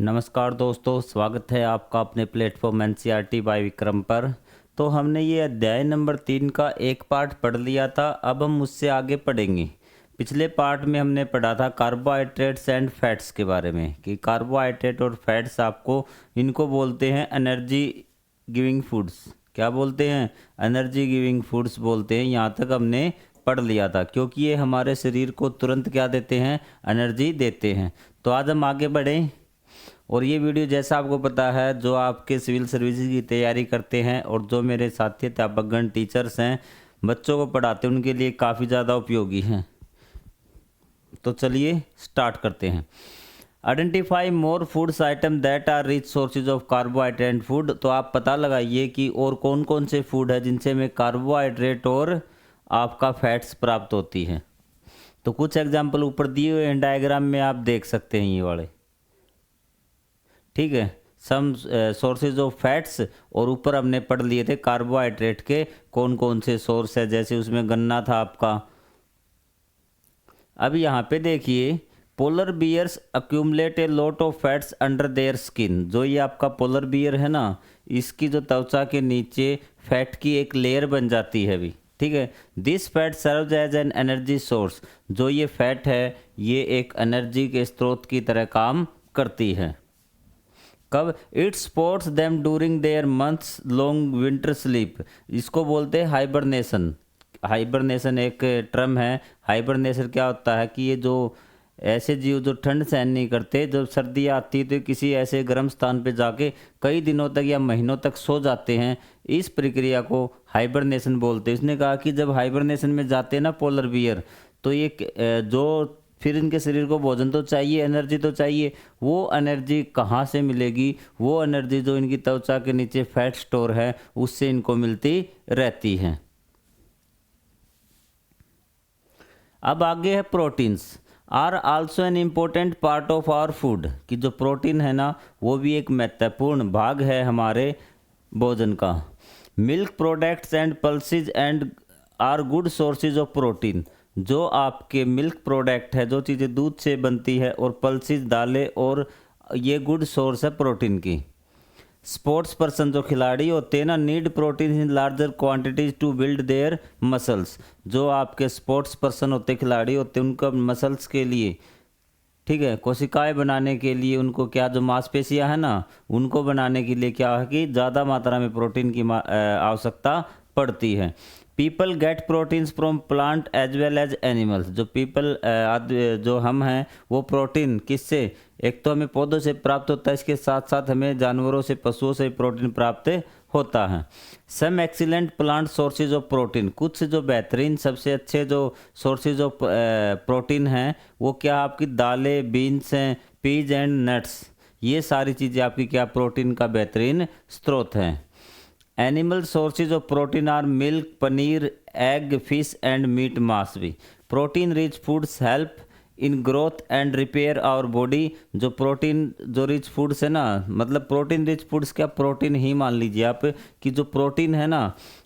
नमस्कार दोस्तों, स्वागत है आपका अपने प्लेटफॉर्म एनसीईआरटी बाय विक्रम पर। तो हमने ये अध्याय नंबर 3 का एक पार्ट पढ़ लिया था। अब हम उससे आगे पढ़ेंगे। पिछले पार्ट में हमने पढ़ा था कार्बोहाइड्रेट्स एंड फैट्स के बारे में कि कार्बोहाइड्रेट और फैट्स आपको इनको बोलते हैं एनर्जी गिविंग फूड्स। क्या बोलते हैं? एनर्जी गिविंग फूड्स बोलते हैं। यहाँ तक हमने पढ़ लिया था क्योंकि ये हमारे शरीर को तुरंत क्या देते हैं? एनर्जी देते हैं। तो आज हम आगे बढ़ें और ये वीडियो जैसा आपको पता है, जो आपके सिविल सर्विसेज की तैयारी करते हैं और जो मेरे साथी अध्यापकगण टीचर्स हैं, बच्चों को पढ़ाते हैं, उनके लिए काफ़ी ज़्यादा उपयोगी हैं। तो चलिए स्टार्ट करते हैं। Identify more foods item that are rich sources of carbohydrate and food. तो आप पता लगाइए कि और कौन कौन से फूड है जिनसे में कार्बोहाइड्रेट और आपका फैट्स प्राप्त होती है। तो कुछ एग्जाम्पल ऊपर दिए हुए हैं डायग्राम में, आप देख सकते हैं ये वाले। ठीक है, सम सोर्सेज ऑफ फैट्स, और ऊपर हमने पढ़ लिए थे कार्बोहाइड्रेट के कौन कौन से सोर्स है, जैसे उसमें गन्ना था आपका। अब यहाँ पे देखिए, polar bears accumulate a lot of fats under their skin. जो ये आपका पोलर बियर है ना, इसकी जो त्वचा के नीचे फैट की एक लेयर बन जाती है अभी। ठीक है, this fat serves as an energy source. जो ये फैट है, ये एक एनर्जी के स्रोत की तरह काम करती है। कब? It supports them during their months long winter sleep. इसको बोलते हैं हाइबरनेशन। हाइबरनेशन एक टर्म है। हाइबरनेशन क्या होता है कि ये जो ऐसे जीव जो ठंड सहन नहीं करते, जब सर्दी आती है तो किसी ऐसे गर्म स्थान पे जाके कई दिनों तक या महीनों तक सो जाते हैं। इस प्रक्रिया को हाइबरनेशन बोलते हैं। उसने कहा कि जब हाइबरनेशन में जाते हैं ना पोलर बियर, तो ये जो फिर इनके शरीर को भोजन तो चाहिए, एनर्जी तो चाहिए। वो एनर्जी कहाँ से मिलेगी? वो एनर्जी जो इनकी त्वचा के नीचे फैट स्टोर है, उससे इनको मिलती रहती है। अब आगे है proteins are also an important part of our food. कि जो प्रोटीन है ना, वो भी एक महत्वपूर्ण भाग है हमारे भोजन का। Milk products and pulses and are good sources of protein. जो आपके मिल्क प्रोडक्ट है, जो चीज़ें दूध से बनती है, और पल्सेज दालें, और ये गुड सोर्स है प्रोटीन की। स्पोर्ट्स पर्सन जो खिलाड़ी होते हैं ना, need protein in larger quantities to build their muscles. जो आपके स्पोर्ट्स पर्सन होते, खिलाड़ी होते, उनका मसल्स के लिए, ठीक है, कोशिकाएं बनाने के लिए, उनको क्या, जो मांसपेशियां है ना, उनको बनाने के लिए क्या है कि ज़्यादा मात्रा में प्रोटीन की आवश्यकता पड़ती है। People get proteins from plant as well as animals. जो पीपल जो हम हैं, वो प्रोटीन किससे? एक तो हमें पौधों से प्राप्त होता है, इसके साथ साथ हमें जानवरों से, पशुओं से प्रोटीन प्राप्त होता है। Some excellent plant sources of protein. कुछ जो बेहतरीन, सबसे अच्छे जो सोर्सेज ऑफ प्रोटीन हैं, वो क्या आपकी दालें, बीन्स हैं, पीज एंड नट्स। ये सारी चीज़ें आपकी क्या प्रोटीन का बेहतरीन स्रोत हैं। Animal sources of protein are milk, paneer, egg, fish and meat मांस भी। Protein rich foods help in growth and repair our body. जो प्रोटीन जो रिच फूड्स है ना, मतलब प्रोटीन रिच फूड्स, क्या प्रोटीन ही मान लीजिए आप कि जो प्रोटीन है ना,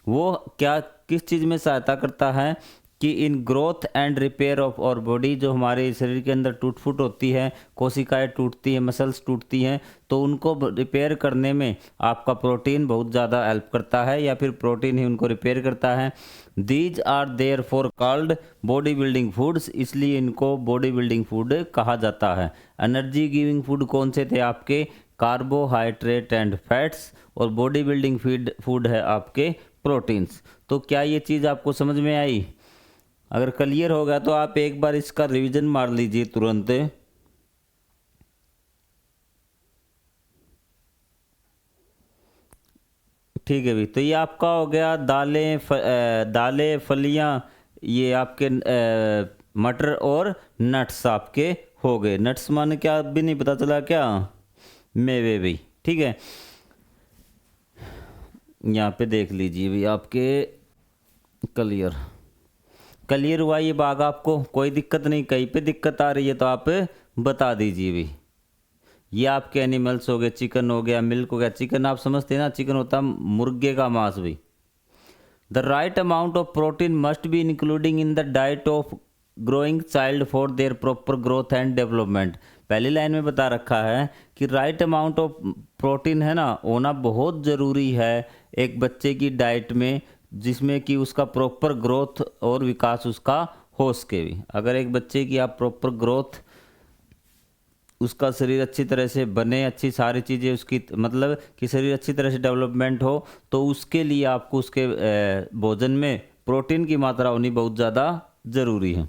वो क्या किस चीज़ में सहायता करता है कि इन ग्रोथ एंड रिपेयर ऑफ और बॉडी। जो हमारे शरीर के अंदर टूट फूट होती है, कोशिकाएं टूटती हैं, मसल्स टूटती हैं, तो उनको रिपेयर करने में आपका प्रोटीन बहुत ज़्यादा हेल्प करता है, या फिर प्रोटीन ही उनको रिपेयर करता है। These are therefore called body building foods. इसलिए इनको बॉडी बिल्डिंग फूड कहा जाता है। एनर्जी गिविंग फूड कौन से थे आपके? Carbohydrate and fats. और बॉडी बिल्डिंग फूड है आपके प्रोटीन्स। तो क्या ये चीज़ आपको समझ में आई? अगर क्लियर होगा तो आप एक बार इसका रिवीजन मार लीजिए तुरंत। ठीक है भी, तो ये आपका हो गया दालें, दालें, फलियां, ये आपके मटर और नट्स आपके हो गए। नट्स माने क्या, अब भी नहीं पता चला क्या? मेवे भी। ठीक है, यहाँ पे देख लीजिए भी आपके क्लियर क्लियर हुआ ये भाग आपको? कोई दिक्कत नहीं? कहीं पे दिक्कत आ रही है तो आप बता दीजिए भी। ये आपके एनिमल्स हो गए, चिकन हो गया, मिल्क हो गया। चिकन आप समझते हैं ना, चिकन होता है मुर्गे का मांस भी। The right amount of protein must be including in the diet of growing child for their proper growth and development. पहली लाइन में बता रखा है कि राइट अमाउंट ऑफ प्रोटीन है ना होना बहुत ज़रूरी है एक बच्चे की डाइट में, जिसमें कि उसका प्रॉपर ग्रोथ और विकास उसका हो सके भी। अगर एक बच्चे की आप प्रॉपर ग्रोथ, उसका शरीर अच्छी तरह से बने, अच्छी सारी चीज़ें उसकी मतलब कि शरीर अच्छी तरह से डेवलपमेंट हो, तो उसके लिए आपको उसके भोजन में प्रोटीन की मात्रा होनी बहुत ज़्यादा ज़रूरी है।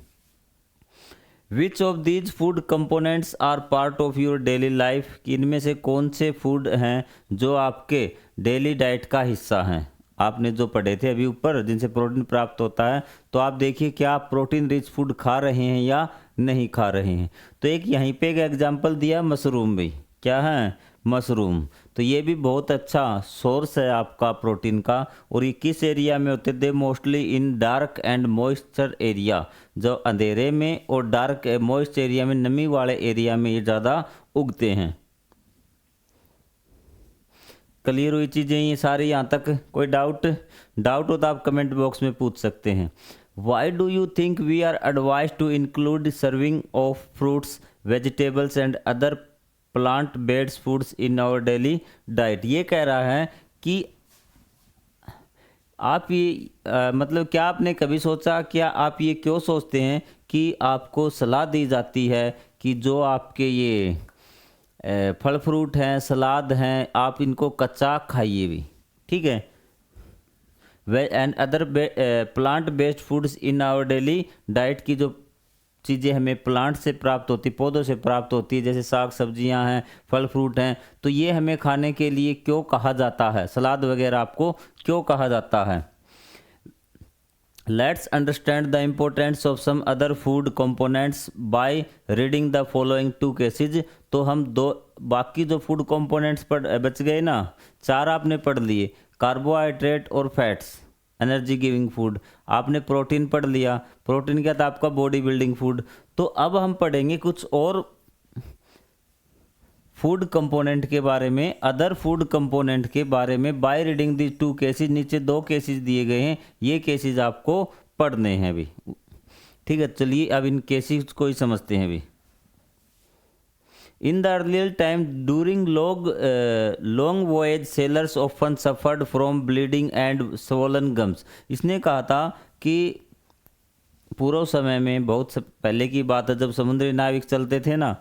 Which of these food components are part of your daily life, कि इनमें से कौन से फूड हैं जो आपके डेली डाइट का हिस्सा हैं। आपने जो पढ़े थे अभी ऊपर जिनसे प्रोटीन प्राप्त होता है, तो आप देखिए क्या आप प्रोटीन रिच फूड खा रहे हैं या नहीं खा रहे हैं। तो एक यहीं पे एक एग्जांपल दिया मशरूम भी, क्या है मशरूम, तो ये भी बहुत अच्छा सोर्स है आपका प्रोटीन का। और ये किस एरिया में होते थे, mostly in dark and moisture area, जो अंधेरे में और डार्क मॉइस्ट एरिया में, नमी वाले एरिया में ये ज़्यादा उगते हैं। क्लियर हुई चीज़ें ये सारी यहाँ तक? कोई डाउट हो तो आप कमेंट बॉक्स में पूछ सकते हैं। Why do you think we are advise to include serving of fruits, vegetables and other plant based foods in our daily diet. ये कह रहा है कि आप ये मतलब क्या आपने कभी सोचा, क्या आप ये क्यों सोचते हैं कि आपको सलाह दी जाती है कि जो आपके ये फल फ्रूट हैं, सलाद हैं, आप इनको कच्चा खाइए भी, ठीक है। And other plant based foods in our daily diet, की जो चीज़ें हमें प्लांट से प्राप्त होती, पौधों से प्राप्त होती है, जैसे साग सब्जियां हैं, फल फ्रूट हैं, तो ये हमें खाने के लिए क्यों कहा जाता है, सलाद वगैरह आपको क्यों कहा जाता है। Let's understand the importance of some other food components by reading the following 2 cases. तो हम दो बाकी जो फूड कंपोनेंट्स पढ़ बच गए ना, 4 आपने पढ़ लिए, कार्बोहाइड्रेट और फैट्स एनर्जी गिविंग फूड, आपने प्रोटीन पढ़ लिया, प्रोटीन क्या था आपका बॉडी बिल्डिंग फूड। तो अब हम पढ़ेंगे कुछ और फूड कंपोनेंट के बारे में, अदर फूड कंपोनेंट के बारे में बाय रीडिंग दी 2 केसेज। नीचे 2 केसेज दिए गए हैं, ये केसेज आपको पढ़ने हैं अभी, ठीक है। चलिए अब इन केसेज को ही समझते हैं अभी। In the earlier time during long voyage sailors often suffered from bleeding and swollen gums। इसने कहा था कि पूर्व समय में, बहुत पहले की बात है, जब समुद्री नाविक चलते थे ना,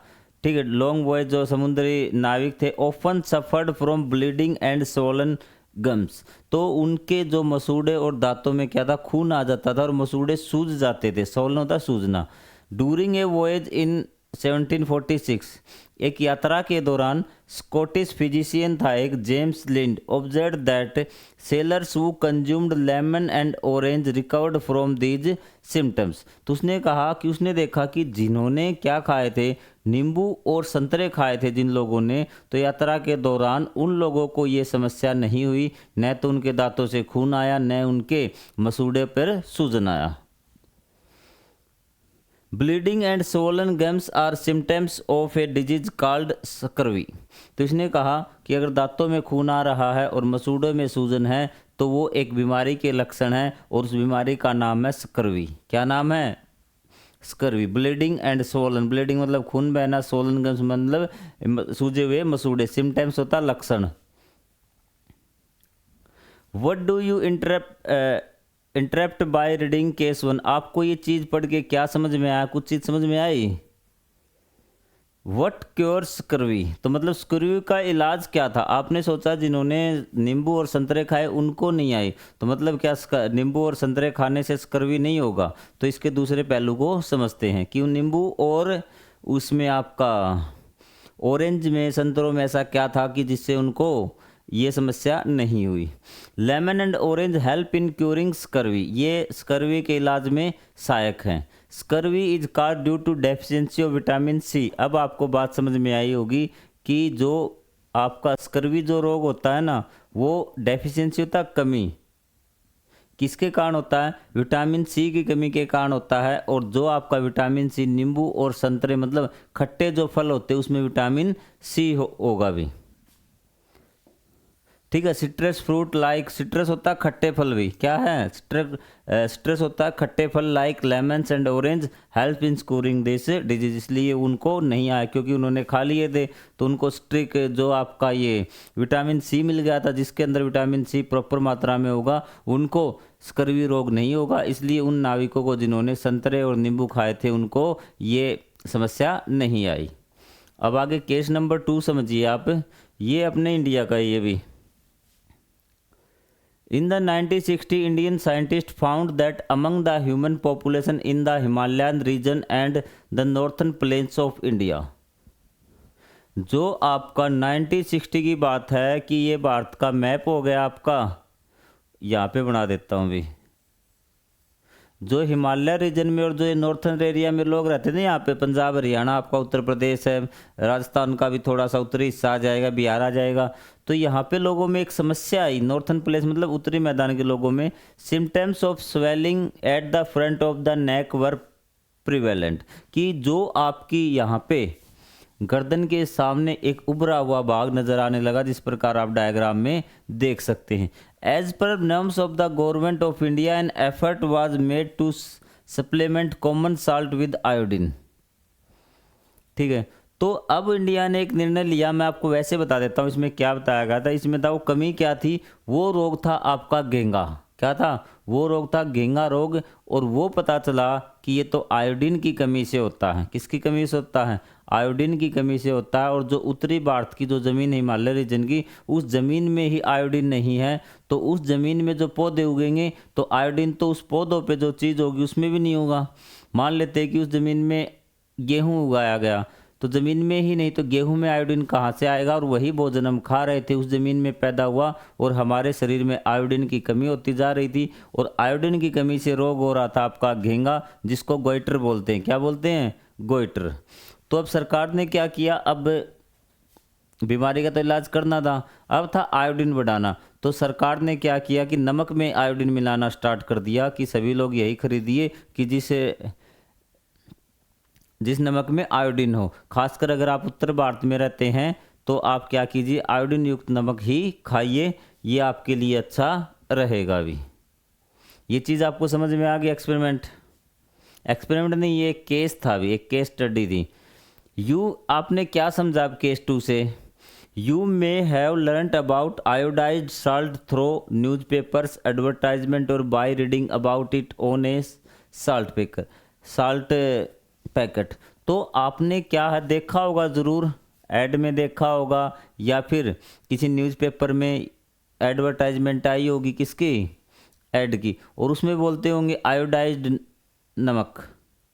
ठीक है, लॉन्ग वॉयज जो समुद्री नाविक थे, often suffered from bleeding and swollen gums, तो उनके जो मसूड़े और दांतों में क्या था, खून आ जाता था और मसूड़े सूज जाते थे, स्वोलन होता सूजना। डूरिंग ए वॉयज इन 1746 एक यात्रा के दौरान स्कॉटिश फिजिशियन था एक James Lind, observe that sailors who consumed lemon and orange recovered from these symptoms. तो उसने कहा कि उसने देखा कि जिन्होंने क्या खाए थे, नींबू और संतरे खाए थे जिन लोगों ने, तो यात्रा के दौरान उन लोगों को ये समस्या नहीं हुई, न तो उनके दांतों से खून आया, न उनके मसूड़े पर सूजन आया। Bleeding and swollen gums are symptoms of a disease called scurvy. तो इसने कहा कि अगर दांतों में खून आ रहा है और मसूड़ों में सूजन है, तो वो एक बीमारी के लक्षण है और उस बीमारी का नाम है स्कर्वी। क्या नाम है? Scurvy. Bleeding and swollen, bleeding मतलब खून बहना, स्वोलन गम्स मतलब सूजे हुए मसूड़े, सिम्टम्स होता लक्षण। What do you interrupt by reading case 1। आपको ये चीज़ पढ़ के क्या समझ में आया, कुछ चीज़ समझ में आई? व्हाट क्योर स्कर्वी, तो मतलब स्कर्वी का इलाज क्या था। आपने सोचा जिन्होंने नींबू और संतरे खाए उनको नहीं आई, तो मतलब क्या नींबू और संतरे खाने से स्कर्वी नहीं होगा। तो इसके दूसरे पहलू को समझते हैं कि नींबू और उसमें आपका ऑरेंज में, संतरों में ऐसा क्या था कि जिससे उनको ये समस्या नहीं हुई। Lemon and orange help in curing scurvy, ये स्कर्वी के इलाज में सहायक हैं। Scurvy is cause due to deficiency of vitamin C. अब आपको बात समझ में आई होगी कि जो आपका स्कर्वी जो रोग होता है ना, वो डेफिशिएंसी होता है, कमी, किसके कारण होता है? विटामिन सी की कमी के कारण होता है। और जो आपका विटामिन सी नींबू और संतरे मतलब खट्टे जो फल होते हैं उसमें विटामिन सी होगा भी, ठीक है। सिट्रस फ्रूट लाइक, सिट्रस होता है खट्टे फल भी, क्या है सिट्रस होता है खट्टे फल like lemons and orange help in scoring this disease, इसलिए उनको नहीं आया क्योंकि उन्होंने खा लिए थे, तो उनको स्ट्रिक जो आपका ये विटामिन सी मिल गया था, जिसके अंदर विटामिन सी प्रॉपर मात्रा में होगा, उनको स्कर्वी रोग नहीं होगा। इसलिए उन नाविकों को जिन्होंने संतरे और नींबू खाए थे उनको ये समस्या नहीं आई। अब आगे केस नंबर 2 समझिए आप, ये अपने इंडिया का ये भी। In the 1960, Indian scientists found that among the human population in the Himalayan region and the northern plains of India, जो आपका 1960 की बात है कि ये भारत का मैप हो गया आपका, यहाँ पे बना देता हूँ भी, जो हिमालय रीजन में और जो नॉर्थन एरिया में लोग रहते थे, यहाँ पे पंजाब हरियाणा आपका उत्तर प्रदेश है, राजस्थान का भी थोड़ा सा उत्तरी हिस्सा आ जाएगा, बिहार आ जाएगा, तो यहाँ पे लोगों में एक समस्या आई। नॉर्थन प्लेस मतलब उत्तरी मैदान के लोगों में symptoms of swelling at the front of the neck were prevalent, कि जो आपकी यहाँ पे गर्दन के सामने एक उभरा हुआ भाग नजर आने लगा, जिस प्रकार आप डायग्राम में देख सकते हैं। As per norms of the government of India an effort was made to supplement common salt with iodine. ठीक है, तो अब इंडिया ने एक निर्णय लिया, मैं आपको वैसे बता देता हूँ इसमें क्या बताया गया था। इसमें था वो कमी क्या थी, वो रोग था आपका घेंगा। क्या था वो रोग? था घेंगा रोग। और वो पता चला कि ये तो आयोडीन की कमी से होता है। किसकी कमी से होता है? आयोडीन की कमी से होता है। और जो उत्तरी भारत की जो ज़मीन है हिमालय रीजन की, उस ज़मीन में ही आयोडीन नहीं है, तो उस ज़मीन में जो पौधे उगेंगे तो आयोडीन तो उस पौधों पे जो चीज़ होगी उसमें भी नहीं होगा। मान लेते हैं कि उस ज़मीन में गेहूँ उगाया गया, तो ज़मीन में ही नहीं तो गेहूं में आयोडीन कहाँ से आएगा? और वही भोजन हम खा रहे थे उस ज़मीन में पैदा हुआ, और हमारे शरीर में आयोडीन की कमी होती जा रही थी, और आयोडीन की कमी से रोग हो रहा था आपका घेंगा, जिसको गोइटर बोलते हैं। क्या बोलते हैं? गोइटर। तो अब सरकार ने क्या किया, अब बीमारी का तो इलाज करना था, अब था आयोडीन बढ़ाना। तो सरकार ने क्या किया कि नमक में आयोडीन मिलाना स्टार्ट कर दिया, कि सभी लोग यही खरीदिए कि जिस नमक में आयोडीन हो। खासकर अगर आप उत्तर भारत में रहते हैं तो आप क्या कीजिए, आयोडीन युक्त नमक ही खाइए, ये आपके लिए अच्छा रहेगा भी। ये चीज़ आपको समझ में आ गई? एक्सपेरिमेंट नहीं, ये एक केस था भी, एक केस स्टडी थी। आपने क्या समझा केस 2 से? You may have learned about iodized salt through newspapers advertisement और by reading about it on a salt packet. तो आपने क्या है देखा होगा, ज़रूर ऐड में देखा होगा, या फिर किसी न्यूज़पेपर में एडवर्टाइजमेंट आई होगी, किसकी? ऐड की, और उसमें बोलते होंगे आयोडाइज्ड नमक,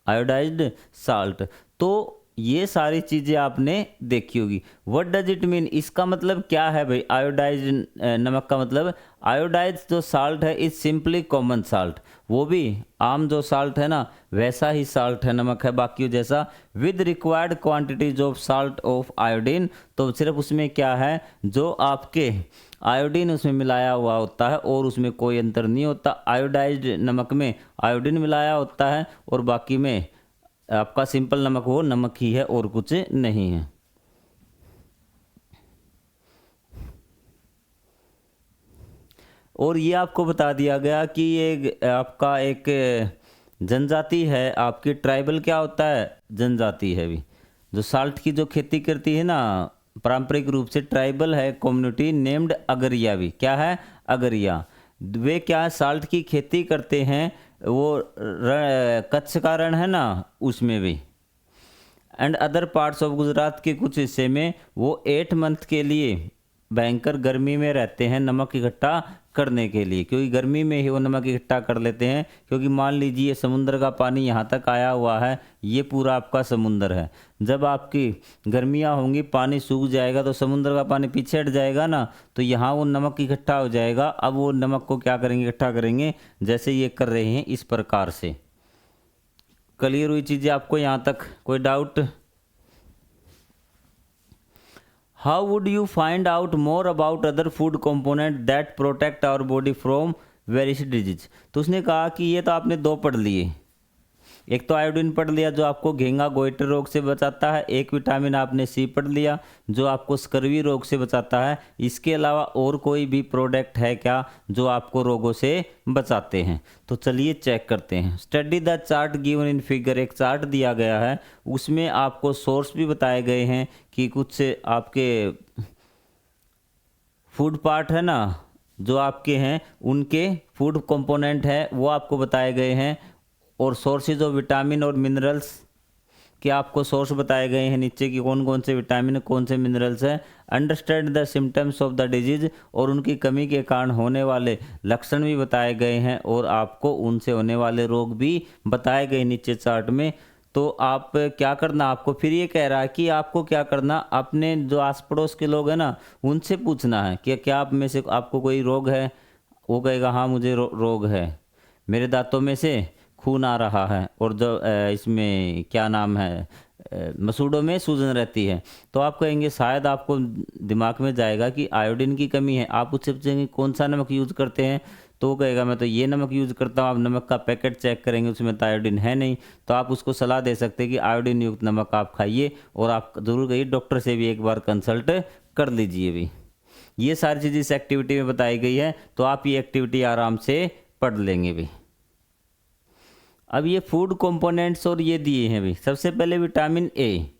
आयोडाइज्ड साल्ट। तो ये सारी चीज़ें आपने देखी होगी। What does it mean? इसका मतलब क्या है भाई? आयोडाइज्ड नमक का मतलब, आयोडाइज्ड जो साल्ट है इज सिंपली कॉमन साल्ट, वो भी आम जो साल्ट है ना वैसा ही साल्ट है, नमक है बाकी जैसा, with required quantities of salt of iodine. तो सिर्फ उसमें क्या है, जो आपके आयोडीन उसमें मिलाया हुआ होता है और उसमें कोई अंतर नहीं होता। आयोडाइज्ड नमक में आयोडीन मिलाया होता है और बाकी में आपका सिंपल नमक वो नमक ही है और कुछ नहीं है। और ये आपको बता दिया गया कि ये आपका एक जनजाति है आपकी, ट्राइबल क्या होता है? जनजाति है भी, जो साल्ट की जो खेती करती है ना पारंपरिक रूप से, ट्राइबल है कम्युनिटी नेम्ड अगरिया भी। क्या है? अगरिया। वे क्या साल्ट की खेती करते हैं, वो कच्छ का रण है ना उसमें भी, and other parts of Gujarat के कुछ हिस्से में वो 8 मंथ के लिए भयंकर गर्मी में रहते हैं नमक इकट्ठा करने के लिए, क्योंकि गर्मी में ही वो नमक इकट्ठा कर लेते हैं। क्योंकि मान लीजिए समुद्र का पानी यहाँ तक आया हुआ है, ये पूरा आपका समुद्र है, जब आपकी गर्मियाँ होंगी पानी सूख जाएगा तो समुद्र का पानी पीछे हट जाएगा ना, तो यहाँ वो नमक इकट्ठा हो जाएगा। अब वो नमक को क्या करेंगे? इकट्ठा करेंगे, जैसे ये कर रहे हैं इस प्रकार से। क्लियर हुई चीज़ें आपको यहाँ तक? कोई doubt? How would you find out more about other food component that protect our body from various disease? तो उसने कहा कि ये तो आपने 2 पढ़ लिए, एक तो आयोडीन पढ़ लिया जो आपको घेंगा गोइटर रोग से बचाता है, एक विटामिन आपने सी पढ़ लिया जो आपको स्कर्वी रोग से बचाता है। इसके अलावा और कोई भी प्रोडक्ट है क्या जो आपको रोगों से बचाते हैं? तो चलिए चेक करते हैं। Study the chart given in figure, एक चार्ट दिया गया है, उसमें आपको सोर्स भी बताए गए हैं कि कुछ आपके फूड पार्ट है ना जो आपके हैं, उनके फूड कंपोनेंट है वो आपको बताए गए हैं, और सोर्सेज ऑफ विटामिन और मिनरल्स के आपको सोर्स बताए गए हैं नीचे कि कौन कौन से विटामिन कौन से मिनरल्स हैं। Understand the symptoms of the disease, और उनकी कमी के कारण होने वाले लक्षण भी बताए गए हैं, और आपको उनसे होने वाले रोग भी बताए गए नीचे चार्ट में। तो आप क्या करना, आपको फिर ये कह रहा है कि आपको क्या करना, अपने जो आस पड़ोस के लोग हैं ना उनसे पूछना है कि क्या आप में से आपको कोई रोग है। वो कहेगा हाँ मुझे रोग है, मेरे दांतों में से खून आ रहा है, और जो इसमें क्या नाम है मसूड़ों में सूजन रहती है। तो आप कहेंगे, शायद आपको दिमाग में जाएगा कि आयोडीन की कमी है। आप उससे पूछेंगे कौन सा नमक यूज़ करते हैं, तो वो कहेगा मैं तो ये नमक यूज़ करता हूँ। आप नमक का पैकेट चेक करेंगे उसमें तो आयोडीन है नहीं, तो आप उसको सलाह दे सकते हैं कि आयोडीन युक्त नमक आप खाइए, और आप ज़रूर कहिए डॉक्टर से भी एक बार कंसल्ट कर लीजिए भी। ये सारी चीज़ इस एक्टिविटी में बताई गई है, तो आप ये एक्टिविटी आराम से पढ़ लेंगे भी। अब ये फूड कंपोनेंट्स और ये दिए हैं भी। सबसे पहले विटामिन ए।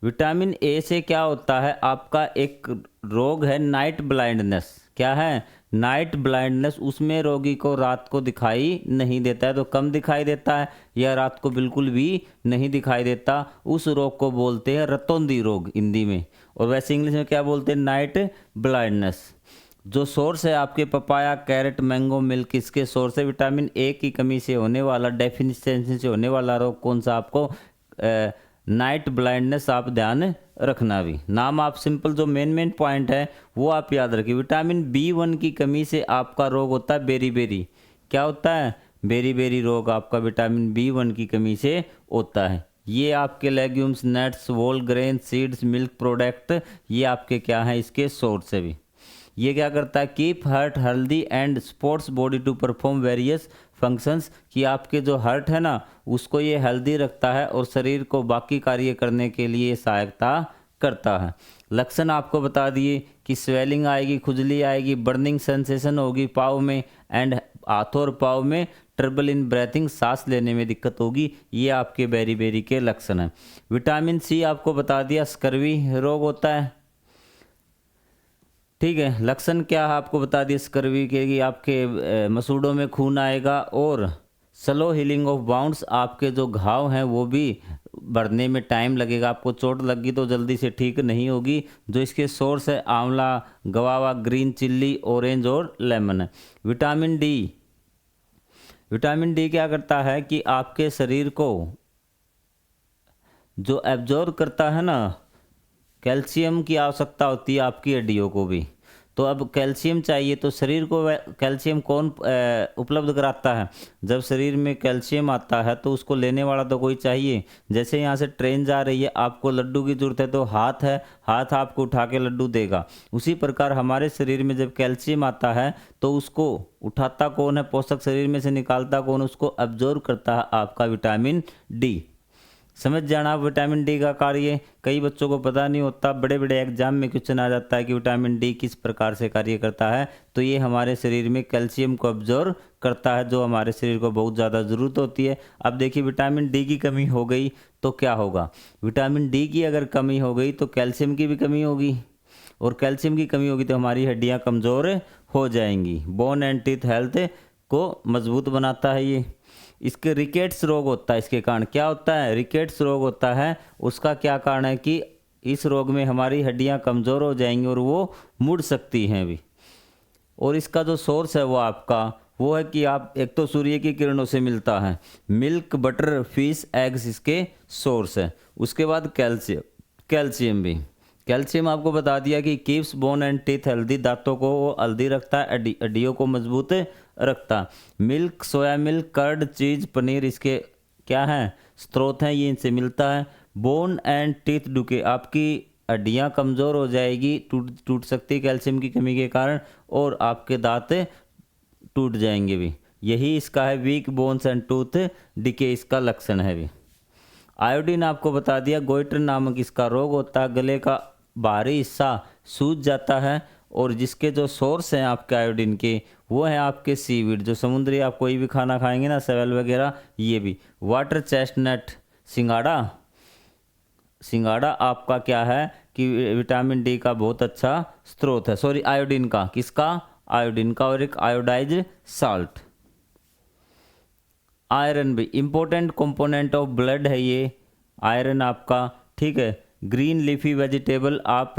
विटामिन ए से क्या होता है, आपका एक रोग है नाइट ब्लाइंडनेस। क्या है? Night blindness. उसमें रोगी को रात को दिखाई नहीं देता है, तो कम दिखाई देता है या रात को बिल्कुल भी नहीं दिखाई देता। उस रोग को बोलते हैं रतौंधी रोग हिंदी में, और वैसे इंग्लिश में क्या बोलते हैं, नाइट ब्लाइंडनेस। जो सोर्स है आपके पपाया, कैरेट, मैंगो, मिल्क, इसके सोर्स है। विटामिन ए की कमी से होने वाला, डेफिशिएंसी से होने वाला रोग कौन सा, आपको नाइट ब्लाइंडनेस। आप ध्यान रखना भी। नाम आप सिंपल जो मेन पॉइंट है वो आप याद रखिए। विटामिन बी1 की कमी से आपका रोग होता है बेरी बेरी। क्या होता है? बेरी बेरी रोग आपका विटामिन बी1 की कमी से होता है। ये आपके legumes, nuts, whole grain, seeds, milk product, ये आपके क्या हैं, इसके सोर्स है भी। ये क्या करता है, keep heart healthy and supports body to perform various functions, कि आपके जो हार्ट है ना उसको ये हेल्दी रखता है और शरीर को बाकी कार्य करने के लिए सहायता करता है। लक्षण आपको बता दिए कि स्वेलिंग आएगी, खुजली आएगी, बर्निंग सेंसेशन होगी पाँव में, एंड हाथों और पाँव में ट्रबल इन ब्रेथिंग, सांस लेने में दिक्कत होगी। ये आपके बेरी बेरी के लक्षण हैं। विटामिन सी आपको बता दिया स्कर्वी रोग होता है। ठीक है, लक्षण क्या है आपको बता दिए स्कर्वी के कि आपके मसूड़ों में खून आएगा, और स्लो हीलिंग ऑफ बाउंड्स, आपके जो घाव हैं वो भी बढ़ने में टाइम लगेगा। आपको चोट लगी तो जल्दी से ठीक नहीं होगी। जो इसके सोर्स है आंवला, गवावा, ग्रीन चिल्ली, ऑरेंज और लेमन है। Vitamin D. विटामिन डी क्या करता है कि आपके शरीर को जो एब्जॉर्ब करता है ना, कैल्शियम की आवश्यकता होती है आपकी हड्डियों को भी। तो अब कैल्शियम चाहिए तो शरीर को कैल्शियम कौन उपलब्ध कराता है? जब शरीर में कैल्शियम आता है तो उसको लेने वाला तो कोई चाहिए। जैसे यहाँ से ट्रेन जा रही है, आपको लड्डू की जरूरत है तो हाथ है, हाथ आपको उठा के लड्डू देगा। उसी प्रकार हमारे शरीर में जब कैल्शियम आता है तो उसको उठाता कौन है, पोषक शरीर में से निकालता कौन, उसको एब्जॉर्ब करता है आपका विटामिन डी। समझ जाना आप विटामिन डी का कार्य। कई बच्चों को पता नहीं होता, बड़े बड़े एग्जाम में क्वेश्चन आ जाता है कि विटामिन डी किस प्रकार से कार्य करता है। तो ये हमारे शरीर में कैल्शियम को अब्जॉर्ब करता है, जो हमारे शरीर को बहुत ज़्यादा ज़रूरत होती है। अब देखिए विटामिन डी की कमी हो गई तो क्या होगा? विटामिन डी की अगर कमी हो गई तो कैल्शियम की भी कमी होगी, और कैल्शियम की कमी होगी तो हमारी हड्डियाँ कमज़ोर हो जाएंगी। बोन एंड टीथ हेल्थ को मजबूत बनाता है ये। इसके रिकेट्स रोग होता है, इसके कारण क्या होता है, रिकेट्स रोग होता है। उसका क्या कारण है कि इस रोग में हमारी हड्डियां कमज़ोर हो जाएंगी और वो मुड़ सकती हैं भी। और इसका जो सोर्स है वो आपका वो है कि आप एक तो सूर्य की किरणों से मिलता है, मिल्क, बटर, फिश, एग्स इसके सोर्स है। उसके बाद कैल्शियम भी। कैल्शियम आपको बता दिया कि keeps bone and teeth healthy, दांतों को वो हेल्दी रखता है, हड्डियों को मजबूत रखता। मिल्क, सोया मिल्क, कर्ड, चीज, पनीर इसके क्या हैं, स्रोत हैं, ये इनसे मिलता है। बोन एंड टीथ डुके, आपकी हड्डियाँ कमज़ोर हो जाएगी, टूट सकती है कैल्शियम की कमी के कारण, और आपके दांत टूट जाएंगे भी। यही इसका है weak bones and tooth decay इसका लक्षण है भी। आयोडीन आपको बता दिया, गोइटर नामक इसका रोग होता है, गले का बाहरी हिस्सा सूज जाता है और जिसके जो सोर्स हैं आपके आयोडीन के वो हैं आपके सीवीड, जो समुद्री आप कोई भी खाना खाएंगे ना, सेवल वगैरह, ये भी। वाटर चेस्टनट, सिंगाड़ा आपका क्या है कि विटामिन डी का बहुत अच्छा स्रोत है, सॉरी आयोडीन का, किसका, आयोडीन का, और एक आयोडाइज्ड साल्ट। आयरन भी इंपॉर्टेंट कंपोनेंट ऑफ ब्लड है ये, आयरन आपका, ठीक है। ग्रीन लीफी वेजिटेबल, आप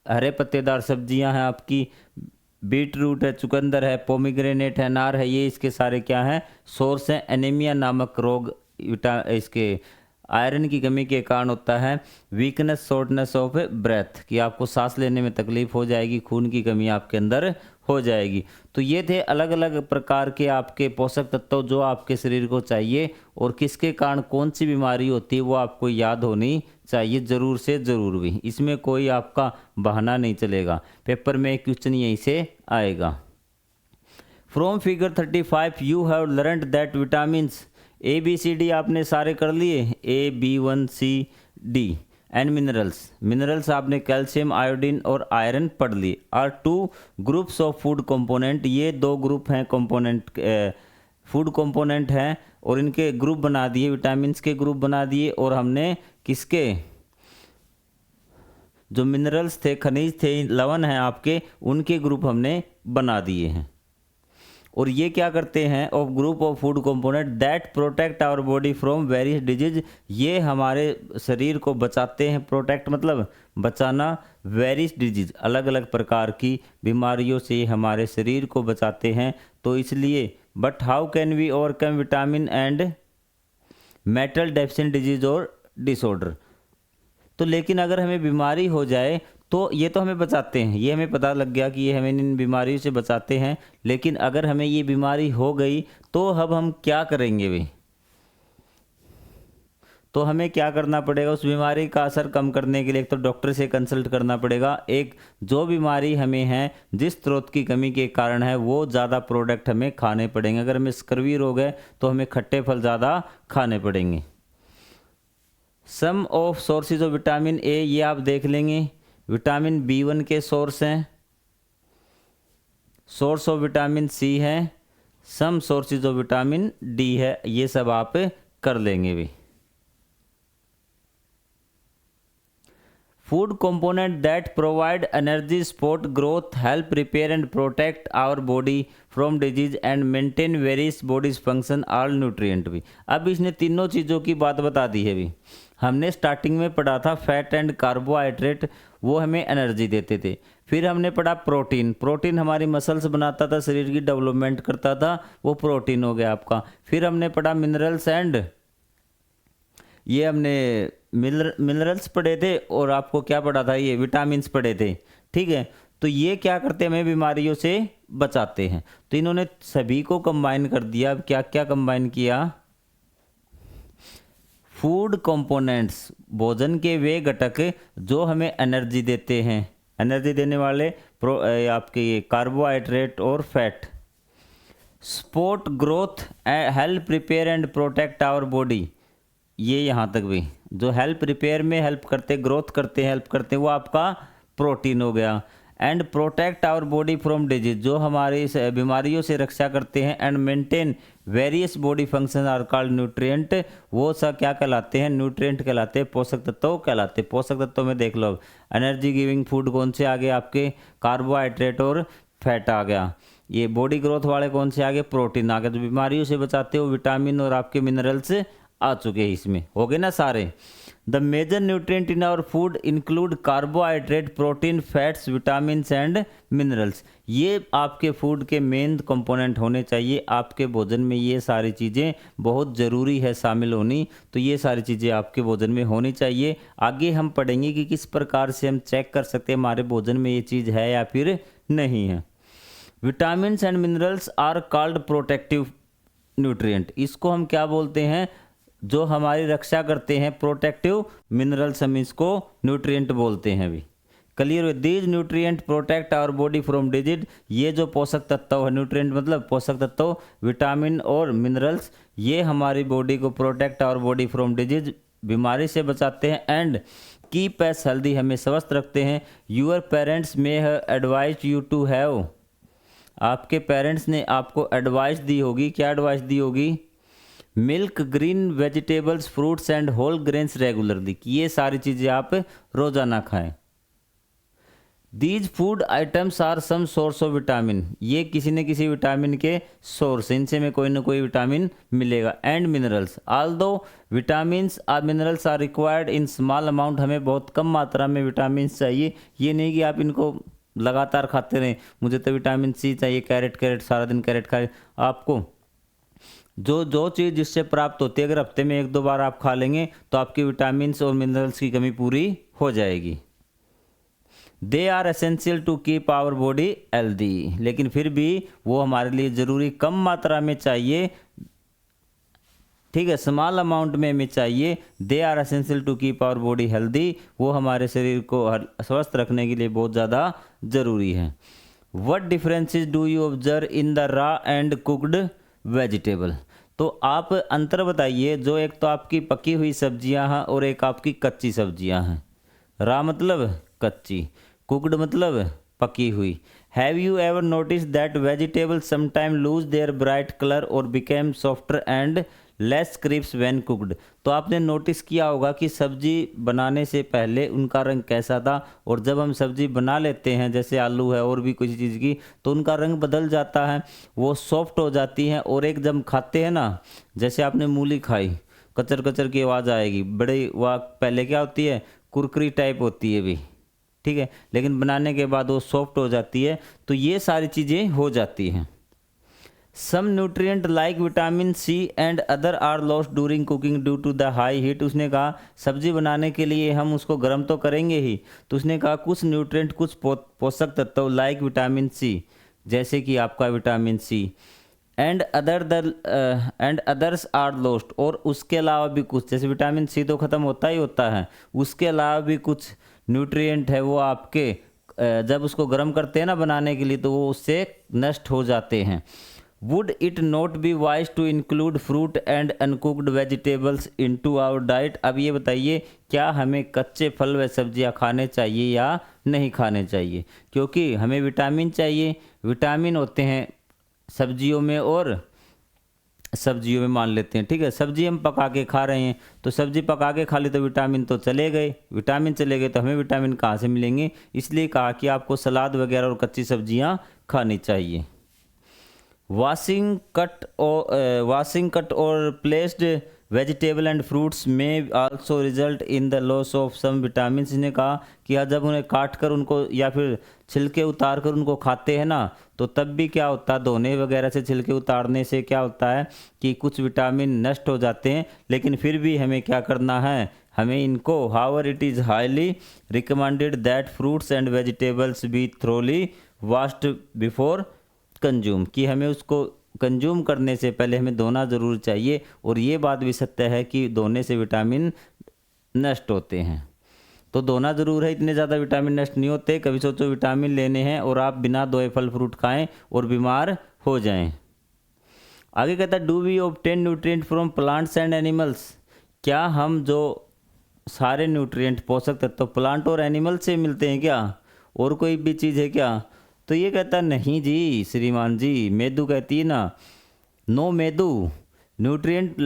हरे पत्तेदार सब्जियां हैं आपकी, बीट रूट है, चुकंदर है, पोमीग्रेनेट है, अनार है, ये इसके सारे क्या हैं, सोर्स हैं। एनीमिया नामक रोग इसके आयरन की कमी के कारण होता है। वीकनेस, शॉर्टनेस ऑफ ब्रेथ, कि आपको सांस लेने में तकलीफ हो जाएगी, खून की कमी आपके अंदर हो जाएगी। तो ये थे अलग अलग प्रकार के आपके पोषक तत्व जो आपके शरीर को चाहिए, और किसके कारण कौन सी बीमारी होती है वो आपको याद होनी चाहिए ज़रूर से ज़रूर भी। इसमें कोई आपका बहाना नहीं चलेगा, पेपर में क्वेश्चन यहीं से आएगा। From figure 35 you have learned that vitamins A B C D आपने सारे कर लिए, A B 1 C D, and minerals आपने कैल्शियम, आयोडीन और आयरन पढ़ लिए। Are two groups of food component, ये दो ग्रुप हैं कंपोनेंट, फूड कंपोनेंट हैं, और इनके ग्रुप बना दिए, विटामिन्स के ग्रुप बना दिए, और हमने किसके, जो मिनरल्स थे, खनिज थे, लवण हैं आपके, उनके ग्रुप हमने बना दिए हैं। और ये क्या करते हैं, of group of food component that protect our body from various disease, ये हमारे शरीर को बचाते हैं, प्रोटेक्ट मतलब बचाना, वेरियस डिजीज अलग अलग प्रकार की बीमारियों से हमारे शरीर को बचाते हैं। तो इसलिए, but how can we overcome vitamin and metal deficient disease और डिसऑर्डर, तो लेकिन अगर हमें बीमारी हो जाए तो ये तो हमें बचाते हैं, ये हमें पता लग गया कि ये हमें इन बीमारियों से बचाते हैं, लेकिन अगर हमें ये बीमारी हो गई तो अब हम क्या करेंगे भाई, तो हमें क्या करना पड़ेगा, उस बीमारी का असर कम करने के लिए एक तो डॉक्टर से कंसल्ट करना पड़ेगा, एक जो बीमारी हमें है, जिस स्रोत की कमी के कारण है, वो ज़्यादा प्रोडक्ट हमें खाने पड़ेंगे। अगर हमें स्कर्वी रोग है तो हमें खट्टे फल ज़्यादा खाने पड़ेंगे। Some of sources of vitamin A, ये आप देख लेंगे, विटामिन B1 के सोर्स हैं, सोर्स ऑफ विटामिन सी है, some sources of vitamin D है, ये सब आप कर लेंगे भी। Food component that provide energy, support growth, help repair and protect our body from disease and maintain various bodies function, all nutrient भी। अब इसने तीनों चीज़ों की बात बता दी है भी। हमने स्टार्टिंग में पढ़ा था फैट एंड कार्बोहाइड्रेट, वो हमें एनर्जी देते थे। फिर हमने पढ़ा प्रोटीन हमारी मसल्स बनाता था, शरीर की डेवलपमेंट करता था, वो प्रोटीन हो गया आपका। फिर हमने पढ़ा मिनरल्स एंड, ये हमने मिनरल्स पढ़े थे, और आपको क्या पढ़ा था, ये विटामिन्स पढ़े थे, ठीक है। तो ये क्या करते हैं, हमें बीमारियों से बचाते हैं। तो इन्होंने सभी को कंबाइन कर दिया। अब क्या क्या कंबाइन किया, फूड कंपोनेंट्स, भोजन के वे घटक जो हमें एनर्जी देते हैं, एनर्जी देने वाले आपके ये कार्बोहाइड्रेट और fat, support growth, help repair and protect our body, ये यहाँ तक भी जो हेल्प रिपेयर में हेल्प करते, ग्रोथ करते हैं, हेल्प करते हैं, वो आपका प्रोटीन हो गया। And protect our body from disease, जो हमारी बीमारियों से रक्षा करते हैं। And maintain various body function are called nutrient, वो सब क्या कहलाते हैं, न्यूट्रिएंट कहलाते हैं, पोषक तत्व कहलाते हैं। पोषक तत्वों में देख लो, एनर्जी गिविंग फूड कौन से आ गए आपके, कार्बोहाइड्रेट और फैट आ गया। ये बॉडी ग्रोथ वाले कौन से आ गए, प्रोटीन आ गए। जो बीमारियों से बचाते हो, विटामिन और आपके मिनरल्स आ चुके हैं, इसमें हो गए ना सारे। The major nutrient in our food include carbohydrate, protein, fats, vitamins and minerals. ये आपके फूड के मेन कंपोनेंट होने चाहिए। आपके भोजन में ये सारी चीज़ें बहुत ज़रूरी है शामिल होनी, तो ये सारी चीज़ें आपके भोजन में होनी चाहिए। आगे हम पढ़ेंगे कि किस प्रकार से हम चेक कर सकते हैं हमारे भोजन में ये चीज़ है या फिर नहीं है। Vitamins and minerals are called protective nutrient, इसको हम क्या बोलते हैं, जो हमारी रक्षा करते हैं, प्रोटेक्टिव मिनरल्स हम इसको न्यूट्रिएंट बोलते हैं भी। क्लियर हुए। These nutrient protect our body from disease, ये जो पोषक तत्व है, न्यूट्रिएंट मतलब पोषक तत्व, विटामिन और मिनरल्स, ये हमारी बॉडी को protect our body from disease, बीमारी से बचाते हैं। एंड कीप एस हेल्दी, हमें स्वस्थ रखते हैं। Your parents may have advise you to have, आपके पेरेंट्स ने आपको एडवाइस दी होगी, क्या एडवाइस दी होगी? Milk, green vegetables, fruits and whole grains regularly, ये सारी चीज़ें आप रोज़ाना खाएं। These food items are some source of vitamin, ये किसी न किसी विटामिन के सोर्स, इनसे में कोई ना कोई विटामिन मिलेगा। And minerals, although vitamins are minerals are required in small amount, हमें बहुत कम मात्रा में विटामिन चाहिए। ये नहीं कि आप इनको लगातार खाते रहें, मुझे तो विटामिन सी चाहिए, कैरेट सारा दिन कैरेट खाए। आपको जो चीज़ जिससे प्राप्त होती है, अगर हफ्ते में 1-2 बार आप खा लेंगे तो आपकी विटामिन्स और मिनरल्स की कमी पूरी हो जाएगी। They are essential to keep our body healthy, लेकिन फिर भी वो हमारे लिए ज़रूरी, कम मात्रा में चाहिए, ठीक है, स्मॉल अमाउंट में हमें चाहिए। They are essential to keep our body healthy, वो हमारे शरीर को स्वस्थ रखने के लिए बहुत ज़्यादा ज़रूरी है। What differences do you observe in the raw and cooked vegetable, तो आप अंतर बताइए, जो एक तो आपकी पकी हुई सब्जियां हैं और एक आपकी कच्ची सब्जियां हैं। रॉ मतलब कच्ची, कुक्ड मतलब पकी हुई। Have you ever notice that vegetable sometime lose their bright colour और became softer and less crisp when cooked, तो आपने नोटिस किया होगा कि सब्जी बनाने से पहले उनका रंग कैसा था और जब हम सब्जी बना लेते हैं, जैसे आलू है और भी कुछ चीज़ की, तो उनका रंग बदल जाता है, वो सॉफ्ट हो जाती हैं। और एक जब खाते हैं ना, जैसे आपने मूली खाई, कचर कचर की आवाज़ आएगी, बड़ी वह पहले क्या होती है, कुरकुरी टाइप होती है भी, ठीक है, लेकिन बनाने के बाद वो सॉफ्ट हो जाती है। तो ये सारी चीज़ें हो जाती हैं। Some nutrient like vitamin C and other are lost during cooking due to the high heat, उसने कहा सब्जी बनाने के लिए हम उसको गर्म तो करेंगे ही, तो उसने कहा कुछ न्यूट्रिएंट, कुछ पोषक तत्व लाइक विटामिन सी, जैसे कि आपका vitamin C, and others are lost, और उसके अलावा भी कुछ, जैसे विटामिन सी तो ख़त्म होता ही होता है, उसके अलावा भी कुछ न्यूट्रिएंट है वो आपके जब उसको गर्म करते हैं ना बनाने के लिए, तो वो उससे नष्ट हो जाते हैं। Would it not be wise to include fruit and uncooked vegetables into our diet, अब ये बताइए क्या हमें कच्चे फल व सब्जियां खाने चाहिए या नहीं खाने चाहिए, क्योंकि हमें विटामिन चाहिए, विटामिन होते हैं सब्जियों में और सब्जियों में मान लेते हैं, ठीक है, सब्जी हम पका के खा रहे हैं, तो सब्जी पका के खा ली तो विटामिन तो चले गए, विटामिन चले गए तो हमें विटामिन कहाँ से मिलेंगे, इसलिए कहा कि आपको सलाद वगैरह और कच्ची सब्जियां खानी चाहिए। वॉशिंग कट और प्लेस्ड वेजिटेबल एंड फ्रूट्स में also result in the loss of some vitamin, ने कहा कि जब उन्हें काट कर उनको या फिर छिलके उतार कर उनको खाते हैं ना, तो तब भी क्या होता है, धोने वगैरह से छिलके उतारने से क्या होता है कि कुछ विटामिन नष्ट हो जाते हैं, लेकिन फिर भी हमें क्या करना है, हमें इनको however it is highly recommended that fruits and vegetables be thoroughly washed before consume, कि हमें उसको कंज्यूम करने से पहले हमें धोना ज़रूर चाहिए। और ये बात भी सत्य है कि धोने से विटामिन नष्ट होते हैं, तो धोना ज़रूर है, इतने ज़्यादा विटामिन नष्ट नहीं होते। कभी सोचो विटामिन लेने हैं और आप बिना धोए फल फ्रूट खाएं और बीमार हो जाएं। आगे कहता है do we obtain nutrient from plants and animals, क्या हम जो सारे न्यूट्रिएंट पोषक तत्व प्लांट और एनिमल से मिलते हैं क्या, और कोई भी चीज़ है क्या, तो ये कहता नहीं जी श्रीमान जी, मेदू कहती है ना, नो मेदू, nutrient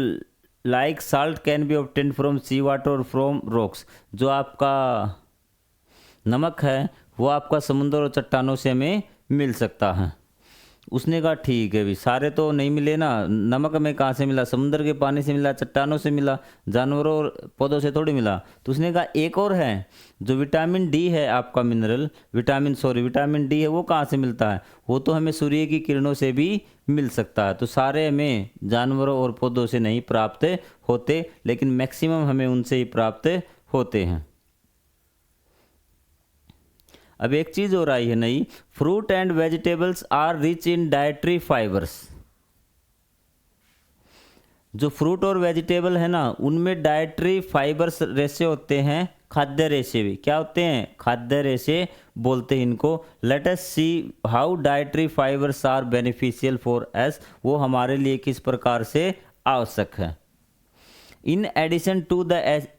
like salt can be obtain from sea water और फ्रॉम रॉक्स, जो आपका नमक है वो आपका समुद्र और चट्टानों से हमें मिल सकता है। उसने कहा ठीक है भी, सारे तो नहीं मिले ना, नमक हमें कहाँ से मिला, समुद्र के पानी से मिला, चट्टानों से मिला, जानवरों और पौधों से थोड़ी मिला। तो उसने कहा एक और है, जो विटामिन डी है आपका मिनरल, विटामिन डी है, वो कहाँ से मिलता है, वो तो हमें सूर्य की किरणों से भी मिल सकता है। तो सारे हमें जानवरों और पौधों से नहीं प्राप्त होते, लेकिन मैक्सिमम हमें उनसे ही प्राप्त होते हैं। अब एक चीज़ और आई है नई, fruit and vegetables are rich in dietary fibers, जो फ्रूट और वेजिटेबल है ना, उनमें डाइटरी फाइबर्स रेसे होते हैं खाद्य रेशे भी क्या होते हैं, खाद्य रेशे बोलते हैं इनको। Let us see how dietary fibers are beneficial for us, वो हमारे लिए किस प्रकार से आवश्यक है। In addition to the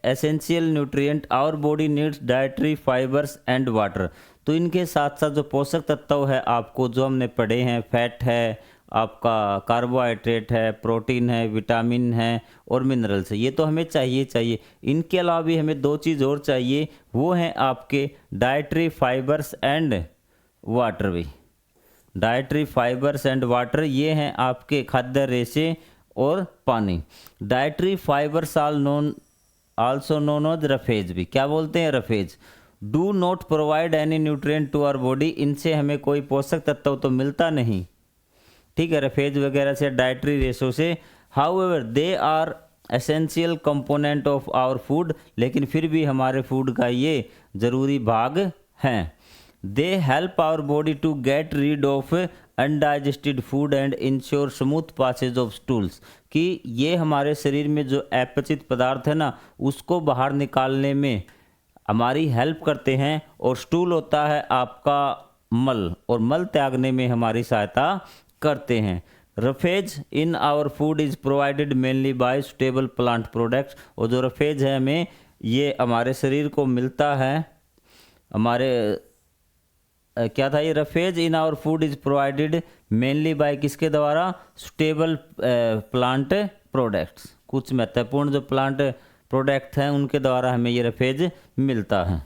essential nutrient our body needs dietary fibers and water. तो इनके साथ साथ जो पोषक तत्व है आपको जो हमने पढ़े हैं, फैट है, आपका कार्बोहाइड्रेट है, प्रोटीन है, विटामिन है और मिनरल्स है, ये तो हमें चाहिए। इनके अलावा भी हमें दो चीज़ और चाहिए, वो हैं आपके डाइटरी फाइबर्स एंड वाटर भी। डाइटरी फाइबर्स एंड वाटर ये हैं आपके खाद्य रेशे और पानी। Dietary fibers also known as roughage भी, क्या बोलते हैं, roughage. Do not provide any nutrient to our body, इनसे हमें कोई पोषक तत्व तो मिलता नहीं, ठीक है, रफेज वगैरह से, डाइटरी रेशो से। However they are essential component of our food, लेकिन फिर भी हमारे फूड का ये ज़रूरी भाग हैं। They help our body to get rid of undigested food and ensure smooth passage of stools, कि ये हमारे शरीर में जो अपचित पदार्थ है ना उसको बाहर निकालने में हमारी हेल्प करते हैं, और स्टूल होता है आपका मल, और मल त्यागने में हमारी सहायता करते हैं। Roughage in our food is provided mainly by suitable plant products, और जो रफेज है हमें ये हमारे शरीर को मिलता है, हमारे क्या था ये, roughage in our food is provided mainly by किसके द्वारा, सुटेबल प्लांट प्रोडक्ट्स, कुछ महत्वपूर्ण जो प्लांट प्रोडक्ट हैं उनके द्वारा हमें ये रफेज मिलता है।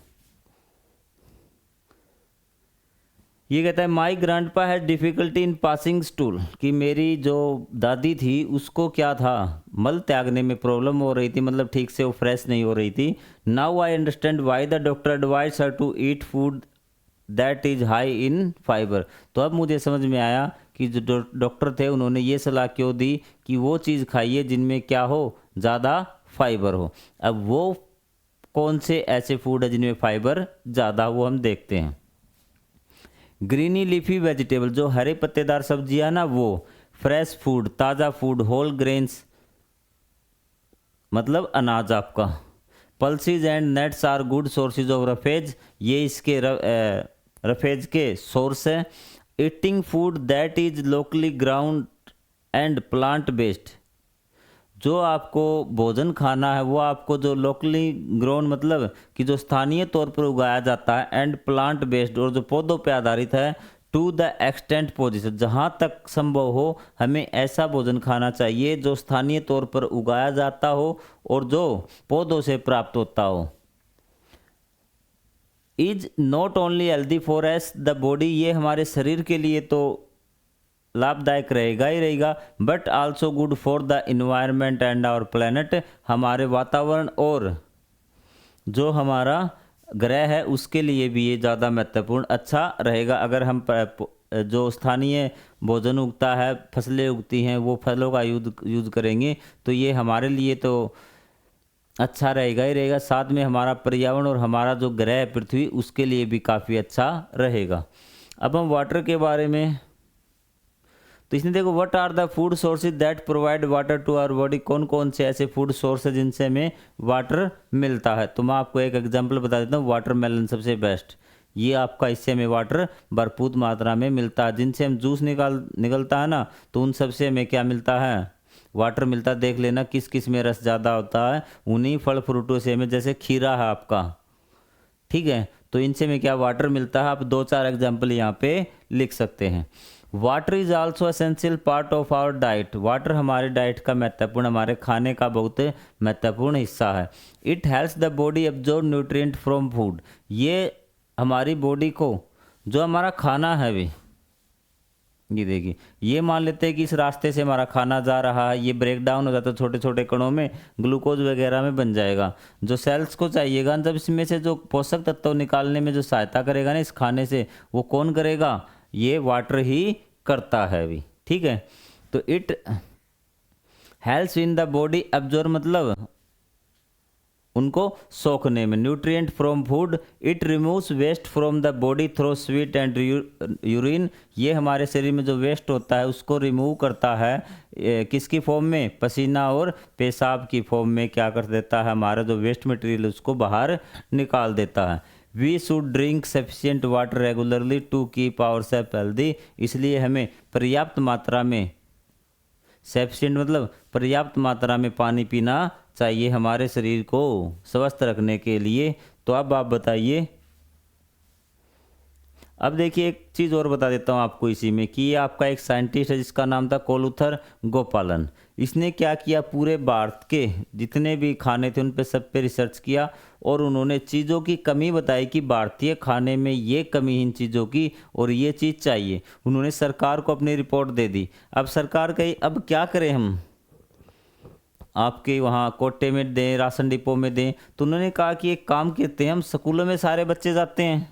ये कहता है my grandpa has difficulty in passing stool, कि मेरी जो दादी थी उसको क्या था, मल त्यागने में प्रॉब्लम हो रही थी, मतलब ठीक से वो फ्रेश नहीं हो रही थी। Now I understand why the doctor advise her to eat food that is high in fiber. तो अब मुझे समझ में आया कि जो डॉक्टर थे उन्होंने ये सलाह क्यों दी कि वो चीज़ खाइए जिनमें क्या हो, ज़्यादा फाइबर हो। अब वो कौन से ऐसे फूड है जिनमें फाइबर ज़्यादा, वो हम देखते हैं। ग्रीनी लीफी वेजिटेबल, जो हरे पत्तेदार सब्जियां ना वो, फ्रेश फूड, ताज़ा फूड, होल ग्रेन्स मतलब अनाज आपका, pulses and nuts are good sources of roughage, ये इसके रफेज के सोर्स है। Eating food that is locally ground and plant based, जो आपको भोजन खाना है वो आपको जो लोकली ग्रोन मतलब कि जो स्थानीय तौर पर उगाया जाता है, एंड प्लांट बेस्ड और जो पौधों पे आधारित है, टू द एक्सटेंट पोजिशन, जहाँ तक संभव हो हमें ऐसा भोजन खाना चाहिए जो स्थानीय तौर पर उगाया जाता हो और जो पौधों से प्राप्त होता हो। Is not only healthy for S the body, ये हमारे शरीर के लिए तो लाभदायक रहेगा ही रहेगा, but also good for the environment and our planet, हमारे वातावरण और जो हमारा ग्रह है उसके लिए भी ये ज़्यादा महत्वपूर्ण अच्छा रहेगा। अगर हम जो स्थानीय भोजन उगता है, फसलें उगती हैं, वो फलों का यूज़ करेंगे तो ये हमारे लिए तो अच्छा रहेगा ही रहेगा, साथ में हमारा पर्यावरण और हमारा जो ग्रह है पृथ्वी उसके लिए भी काफ़ी अच्छा रहेगा। अब हम वाटर के बारे में, तो इसने देखो what are the food sources that provide water to our body, कौन कौन से ऐसे फूड सोर्स है जिनसे हमें वाटर मिलता है। तो मैं आपको एक एग्जांपल बता देता हूँ, वाटरमेलन सबसे बेस्ट, ये आपका इससे हमें वाटर भरपूर मात्रा में मिलता है। जिनसे हम जूस निकलता है ना, तो उन सबसे हमें क्या मिलता है, वाटर मिलता है। देख लेना किस किस में रस ज़्यादा होता है, उन्हीं फल फ्रूटों से हमें, जैसे खीरा है आपका, ठीक है, तो इनसे हमें क्या वाटर मिलता है। आप 2-4 एग्जाम्पल यहाँ पे लिख सकते हैं। Water is also essential part of our diet, water हमारे डाइट का महत्वपूर्ण, हमारे खाने का बहुत महत्वपूर्ण हिस्सा है। It helps the body absorb nutrient from food, ये हमारी बॉडी को जो हमारा खाना है भी, ये देखिए, ये मान लेते हैं कि इस रास्ते से हमारा खाना जा रहा है, ये ब्रेक डाउन हो जाता है छोटे छोटे कणों में, ग्लूकोज वगैरह में बन जाएगा, जो सेल्स को चाहिएगा, जब इसमें से जो पोषक तत्व निकालने में जो सहायता करेगा ना इस खाने से, वो कौन करेगा, ये वाटर ही करता है भी, ठीक है। तो it helps in the body absorb, मतलब उनको सोखने में। Nutrient from food, it removes waste from the body through sweat and urine. ये हमारे शरीर में जो वेस्ट होता है उसको रिमूव करता है किसकी फॉर्म में, पसीना और पेशाब की फॉर्म में क्या कर देता है, हमारा जो वेस्ट मटेरियल उसको बाहर निकाल देता है। We should drink sufficient water regularly to keep our self healthy. इसलिए हमें पर्याप्त मात्रा में, सफिशिएंट मतलब पर्याप्त मात्रा में पानी पीना चाहिए हमारे शरीर को स्वस्थ रखने के लिए। तो अब आप बताइए। अब देखिए एक चीज़ और बता देता हूँ आपको इसी में कि ये आपका एक साइंटिस्ट है जिसका नाम था कोलुथर गोपालन। इसने क्या किया, पूरे भारत के जितने भी खाने थे उन पे सब पे रिसर्च किया और उन्होंने चीज़ों की कमी बताई कि भारतीय खाने में ये कमी इन चीज़ों की और ये चीज़ चाहिए। उन्होंने सरकार को अपनी रिपोर्ट दे दी। अब सरकार कही अब क्या करें हम, आपके वहाँ कोटे में दें, राशन डिपो में दें। तो उन्होंने कहा कि एक काम करते हैं, हम स्कूलों में सारे बच्चे जाते हैं,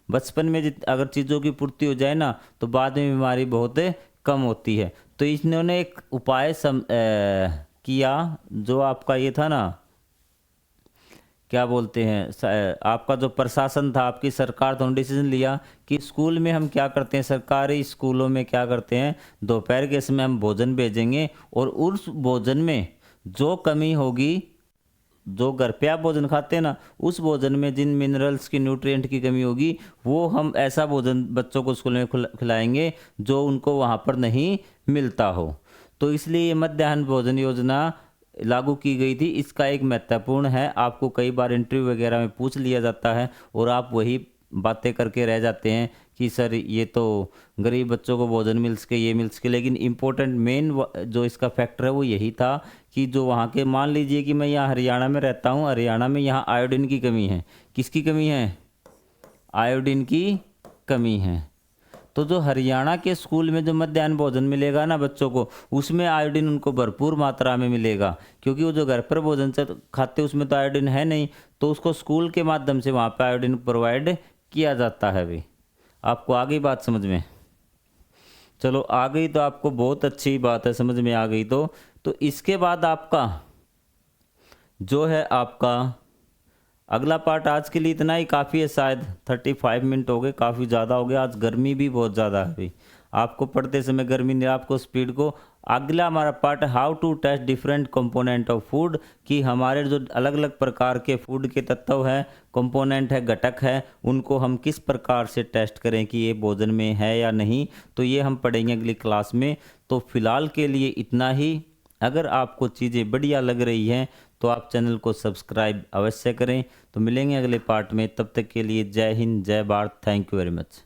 बचपन में अगर चीज़ों की पूर्ति हो जाए ना तो बाद में बीमारी बहुत कम होती है। तो इन्होंने एक उपाय किया जो आपका ये था ना, क्या बोलते हैं, आपका जो प्रशासन था, आपकी सरकार था, उन्होंने डिसीजन लिया कि स्कूल में हम क्या करते हैं, सरकारी स्कूलों में क्या करते हैं, दोपहर के समय हम भोजन भेजेंगे और उस भोजन में जो कमी होगी, जो घर पे आप भोजन खाते हैं ना, उस भोजन में जिन मिनरल्स की, न्यूट्रिएंट की कमी होगी, वो हम ऐसा भोजन बच्चों को स्कूल में खिलाएंगे जो उनको वहाँ पर नहीं मिलता हो। तो इसलिए ये मध्याह्न भोजन योजना लागू की गई थी। इसका एक महत्वपूर्ण है, आपको कई बार इंटरव्यू वगैरह में पूछ लिया जाता है और आप वही बातें करके रह जाते हैं कि सर ये तो गरीब बच्चों को भोजन मिल सके, ये मिल सके, लेकिन इम्पोर्टेंट मेन जो इसका फैक्टर है वो यही था कि जो वहाँ के, मान लीजिए कि मैं यहाँ हरियाणा में रहता हूँ, हरियाणा में यहाँ आयोडीन की कमी है। किसकी कमी है, आयोडीन की कमी है। तो जो हरियाणा के स्कूल में जो मध्याह्न भोजन मिलेगा ना बच्चों को, उसमें आयोडीन उनको भरपूर मात्रा में मिलेगा, क्योंकि वो जो घर पर भोजन से खाते उसमें तो आयोडीन है नहीं, तो उसको स्कूल के माध्यम से वहाँ पर आयोडीन प्रोवाइड किया जाता है। भाई आपको आ गई बात समझ में? चलो आ गई तो आपको बहुत अच्छी बात है, समझ में आ गई तो इसके बाद आपका जो है, आपका अगला पार्ट आज के लिए इतना ही काफ़ी है। शायद 35 मिनट हो गए, काफ़ी ज़्यादा हो गया। आज गर्मी भी बहुत ज़्यादा है भाई, आपको पढ़ते समय गर्मी नहीं, आपको स्पीड को। अगला हमारा part how to test different component of food, कि हमारे जो अलग अलग प्रकार के फूड के तत्व हैं, कंपोनेंट है, घटक है, उनको हम किस प्रकार से टेस्ट करें कि ये भोजन में है या नहीं। तो ये हम पढ़ेंगे अगली क्लास में। तो फिलहाल के लिए इतना ही। अगर आपको चीज़ें बढ़िया लग रही हैं तो आप चैनल को सब्सक्राइब अवश्य करें। तो मिलेंगे अगले पार्ट में, तब तक के लिए जय हिंद, जय Bharat, thank you very much.